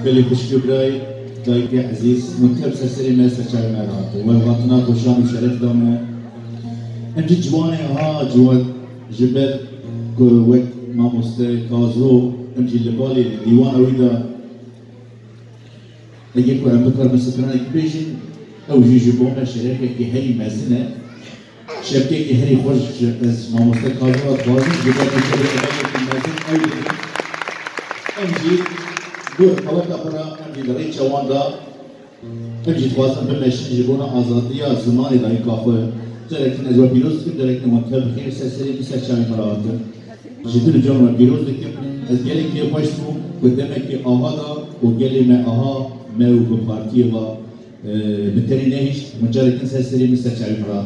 بلی خوشی برای دایکی عزیز منتب سری مثل چای مرات و وطنا خوشام و شرف دامه امجی جوانه ها جوان جبر وقت ما مسته کازرو امجی لبالی دیوان ویدا اگه که ام بکر مسکرانه که بیشین او جی جبونه شرکه که هی مزنه شبکه که هری خوش از ما مسته کازرو بازی جبر که شرکه که مزن امجی دور خلاقه برا امجی برای جوان دا امجی توازن بمشین جبونه آزادیا زمانی دایی کافه درکن از پیروز کن درکن منتخب خیر سری مثل چای مرات جدول جامعه پیروز دکم از گلی که پشت بو قدامه که آها دا و گلی ما آها ما و پارتی و بتری نهیش مجرد سری مثل چای مرات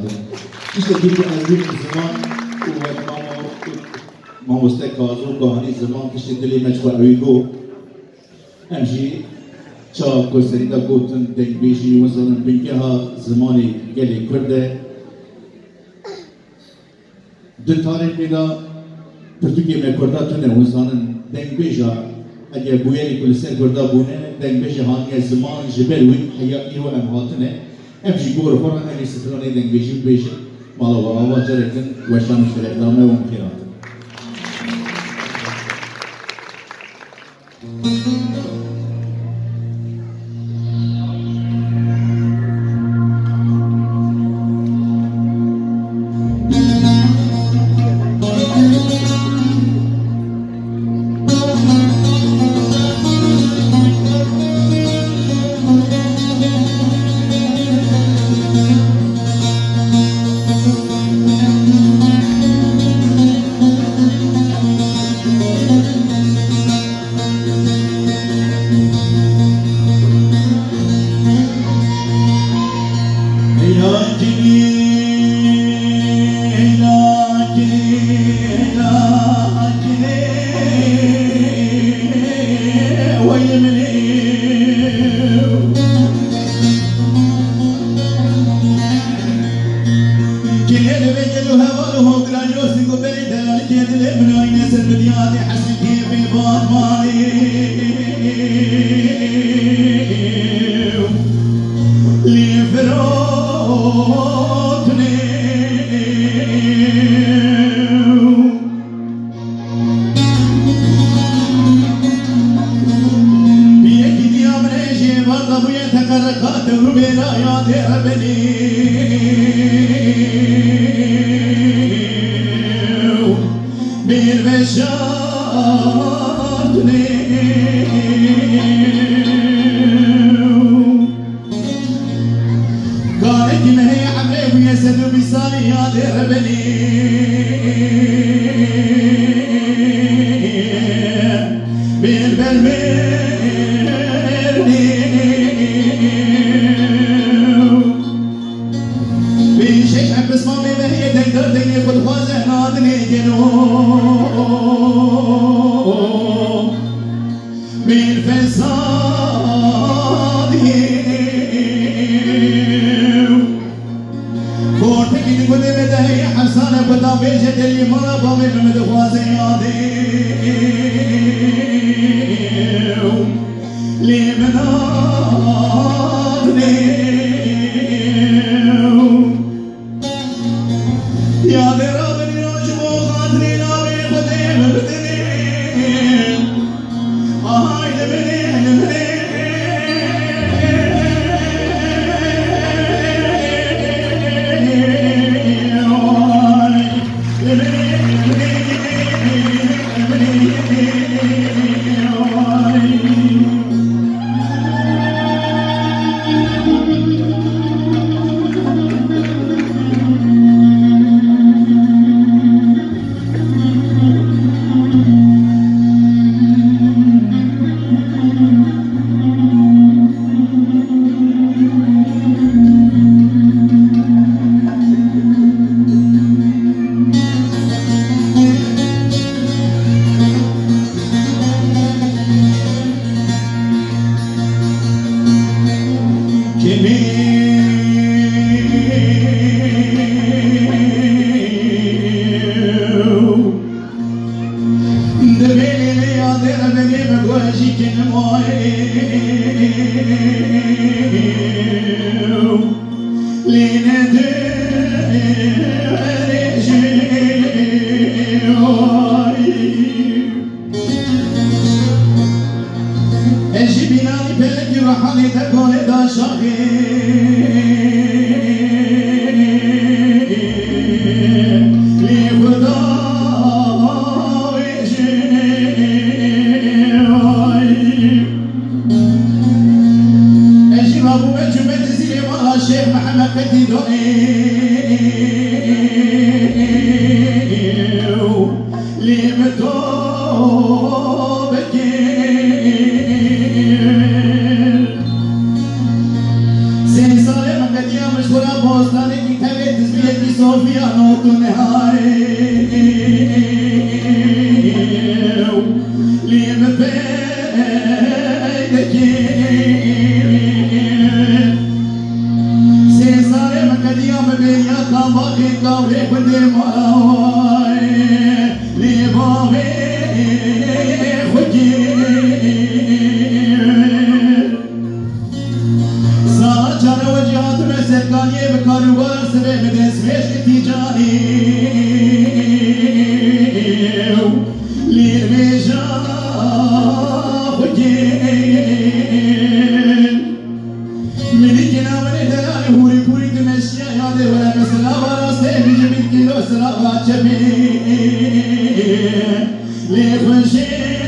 işte bir azim zaman و ما مستقازو گاهی زمان کشتی دلی مچوا اویگو همچی چا کوسری دا گوتن دنگ بیشی مثلا بینکه ها زمانی گلی کرده دو تاریخ میگه پرتوکی میکرده تونه وزانن دنگ بیشا اگه بویری کلیسر کرده بونه دنگ بیشا هانی زمان جبل وی حیاتی و امهاتنه امشی گور خوران امی سفرانی دنگ بیشی بیشی مالا و آوا جرکن وشان شرک دامه و مخیرات دبيلي يا دير بني بقوشي كنموي ليندي اجي بناني بلدي رحالي تقولي دا شاهي الشيخ محمد بدي دقيق لي متوبك سين صالح قد يا مشهورة بوستاني كي تبي تسبيح في صوفيا نوت نهاري لي متوبك باقي قولي بدي ماوي لي باغي خجي صار جانا وجهات مسكاني بكاري واسري مدرس فيش تجاري لي رميجا خجي ملكنا من دلالي هوري بوري دمشيا يادي ولا مسلا وراسي بيجي من كيلو سلا باتشبي لي خنشي